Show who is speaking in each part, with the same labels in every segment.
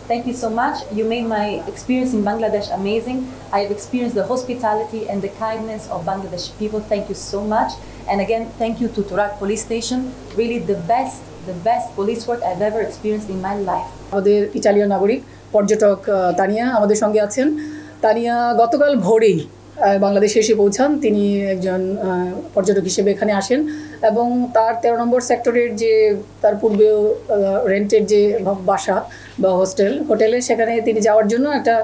Speaker 1: Thank you so much. You made my experience in Bangladesh amazing. I have experienced the hospitality and the kindness of Bangladeshi people. Thank you so much. And again, thank you to Turak Police Station. Really the best police work I've ever experienced in my life.
Speaker 2: আমাদের ইতালীয় নাগরিক পর্যটক তানিয়া আমাদের সঙ্গে আছেন। তানিয়া গতকাল ভোরেই বাংলাদেশে এসে পৌঁছান। তিনি একজন পর্যটক হিসেবে এখানে আসেন এবং তার 13 নম্বর সেক্টরের যে তার পূর্বেও রেন্টের যে বাসা বা হোটেলে সেখানে তিনি যাওয়ার জন্য একটা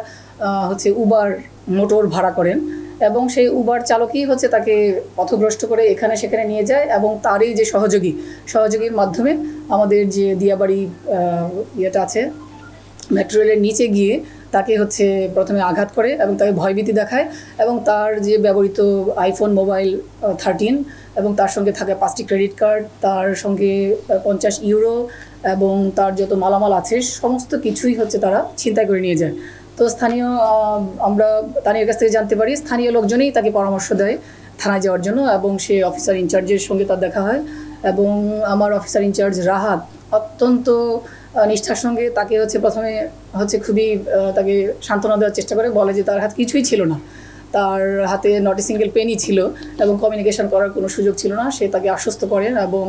Speaker 2: উবার মোটর ভাড়া করেন এবং সেই উবার চালকই তাকে পথভ্রষ্ট করে এখানে সেখানে নিয়ে যায় এবং তারই যে সহযোগীর মাধ্যমে আমাদের যে দিয়াবাড়ি ইয়েটা আছে মেট্রো রেলের নিচে গিয়ে তাকে প্রথমে আঘাত করে এবং তাকে ভয়ভীতি দেখায় এবং তার যে ব্যবহৃত আইফোন মোবাইল 13 এবং তার সঙ্গে থাকে 5টি ক্রেডিট কার্ড, তার সঙ্গে 50 ইউরো এবং তার যত মালামাল আছে সমস্ত কিছুই তারা ছিনতাই করে নিয়ে যায়। তো আমরা তানিয়ার কাছ থেকে জানতে পারি স্থানীয় লোকজনই তাকে পরামর্শ দেয় থানায় যাওয়ার জন্য এবং সে অফিসার ইনচার্জের সঙ্গে তার দেখা হয় এবং আমার অফিসার ইনচার্জ রাহাত অত্যন্ত নিষ্ঠার সঙ্গে তাকে প্রথমে খুবই তাকে সান্ত্বনা দেওয়ার চেষ্টা করে, বলে যে তার হাতে কিছুই ছিল না, তার হাতে নট এ সিঙ্গেল পেনই ছিল এবং কমিউনিকেশন করার কোনো সুযোগ ছিল না। সে তাকে আশ্বস্ত করেন এবং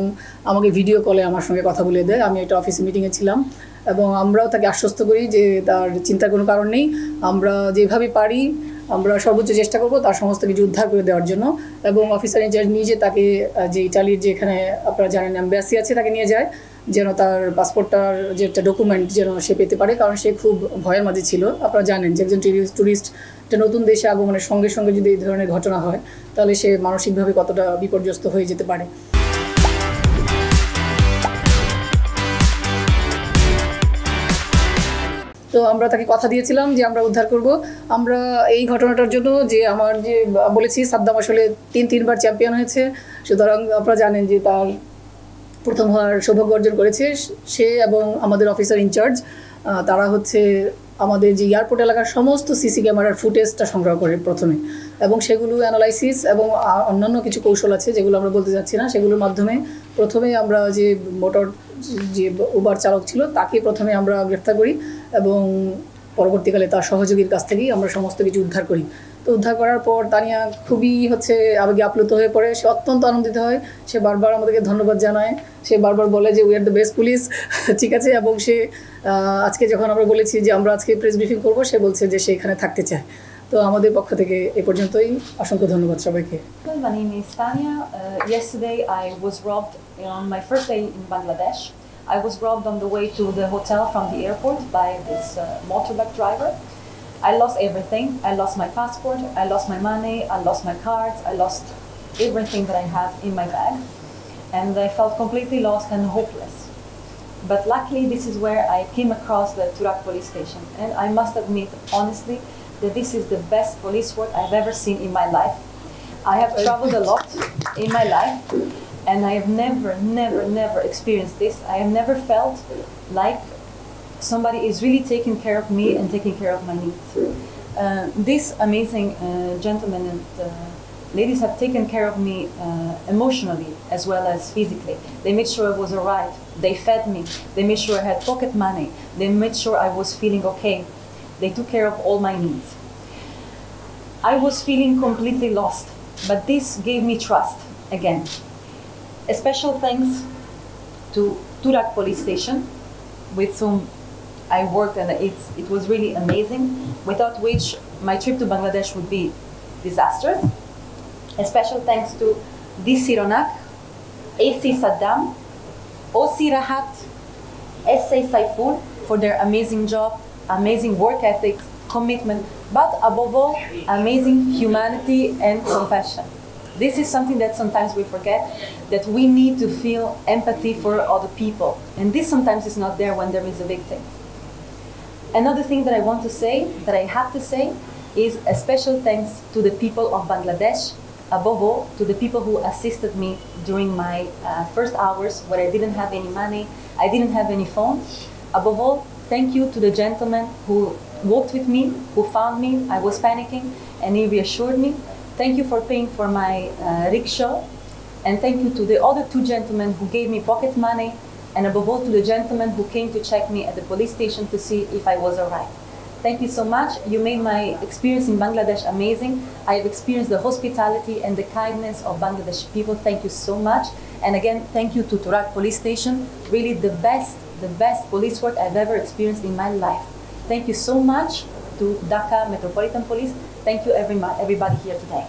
Speaker 2: আমাকে ভিডিও কলে আমার সঙ্গে কথা বলে দেয়। আমি একটা অফিসে মিটিংয়ে ছিলাম এবং আমরাও তাকে আশ্বস্ত করি যে তার চিন্তার কোনো কারণ নেই, আমরা যেভাবে পারি আমরা সর্বোচ্চ চেষ্টা করব তার সমস্ত কিছু উদ্ধার করে দেওয়ার জন্য। এবং অফিসার ইনচার্জ নিজে তাকে যে ইটালির যে এখানে আপনারা জানেন এম্বাসি আছে তাকে নিয়ে যায় যেন তার পাসপোর্টটার যে একটা ডকুমেন্ট যেন সে পেতে পারে, কারণ সে খুব ভয়ের মাঝে ছিল। আপনারা জানেন যে একজন ট্যুরিস্ট একটা নতুন দেশে আগমনের সঙ্গে সঙ্গে যদি এই ধরনের ঘটনা হয় তাহলে সে মানসিকভাবে কতটা বিপর্যস্ত হয়ে যেতে পারে। তো আমরা তাকে কথা দিয়েছিলাম যে আমরা উদ্ধার করব। আমরা এই ঘটনাটার জন্য যে আমার যে বলেছি সাদ্দাম আসলে তিনবার চ্যাম্পিয়ন হয়েছে, সুতরাং আপনারা জানেন যে তার প্রথম হওয়ার সৌভাগ্য অর্জন করেছে সে এবং আমাদের অফিসার ইনচার্জ। তারা আমাদের যে এয়ারপোর্ট এলাকার সমস্ত সিসি ক্যামেরার ফুটেজটা সংগ্রহ করে প্রথমে এবং সেগুলো অ্যানালাইসিস এবং অন্যান্য কিছু কৌশল আছে যেগুলো আমরা বলতে যাচ্ছি না, সেগুলোর মাধ্যমে প্রথমে আমরা যে মোটর যে উবার চালক ছিল তাকে প্রথমে আমরা গ্রেফতার করি এবং পরবর্তীকালে তার সহযোগীর কাছ থেকেই আমরা সমস্ত কিছু উদ্ধার করি। তো উদ্ধার করার পর তানিয়া খুবই আবেগে আপ্লুত হয়ে পড়ে, সে অত্যন্ত আনন্দিত হয়, সে বারবার আমাদেরকে ধন্যবাদ জানায়, সে বারবার বলে যে we are the best police, ঠিক আছে। এবং সে আজকে যখন আমরা বলেছি যে আমরা আজকে প্রেস ব্রিফিং করব সে বলছে যে সে এখানে থাকতে চায়। তো আমাদের পক্ষ থেকে এ পর্যন্তই, অসংখ্য ধন্যবাদ সবাইকে।
Speaker 1: My name is Tania. Yesterday I was robbed on my first day in Bangladesh. I was robbed on the way to the hotel from the airport by this motorbike driver. I lost everything. I lost my passport, I lost my money, I lost my cards, I lost everything that I have in my bag. And I felt completely lost and hopeless. But luckily this is where I came across the Turak police station. And I must admit honestly that this is the best police work I've ever seen in my life. I have traveled a lot in my life and I have never experienced this. I have never felt like somebody is really taking care of me and taking care of my needs. These amazing gentlemen and ladies have taken care of me emotionally as well as physically. They made sure I was alright. They fed me. They made sure I had pocket money. They made sure I was feeling okay. They took care of all my needs. I was feeling completely lost, but this gave me trust again. A special thanks to Turak police station with whom I worked, and it was really amazing, without which my trip to Bangladesh would be disastrous. A special thanks to DC Ronak, AC Saddam, OC Rahat, SA Saiful for their amazing job, amazing work ethic, commitment, but above all, amazing humanity and compassion. This is something that sometimes we forget, that we need to feel empathy for other people, and this sometimes is not there when there is a victim. Another thing that I want to say, that I have to say, is a special thanks to the people of Bangladesh, above all to the people who assisted me during my first hours where I didn't have any money, I didn't have any phone. Above all, thank you to the gentleman who walked with me, who found me. I was panicking and he reassured me. Thank you for paying for my rickshaw, and thank you to the other two gentlemen who gave me pocket money, and above all to the gentleman who came to check me at the police station to see if I was alright. Thank you so much. You made my experience in Bangladesh amazing. I have experienced the hospitality and the kindness of Bangladeshi people. Thank you so much. And again, thank you to Turak Police Station. Really the best police work I've ever experienced in my life. Thank you so much to Dhaka Metropolitan Police. Thank you everybody here today.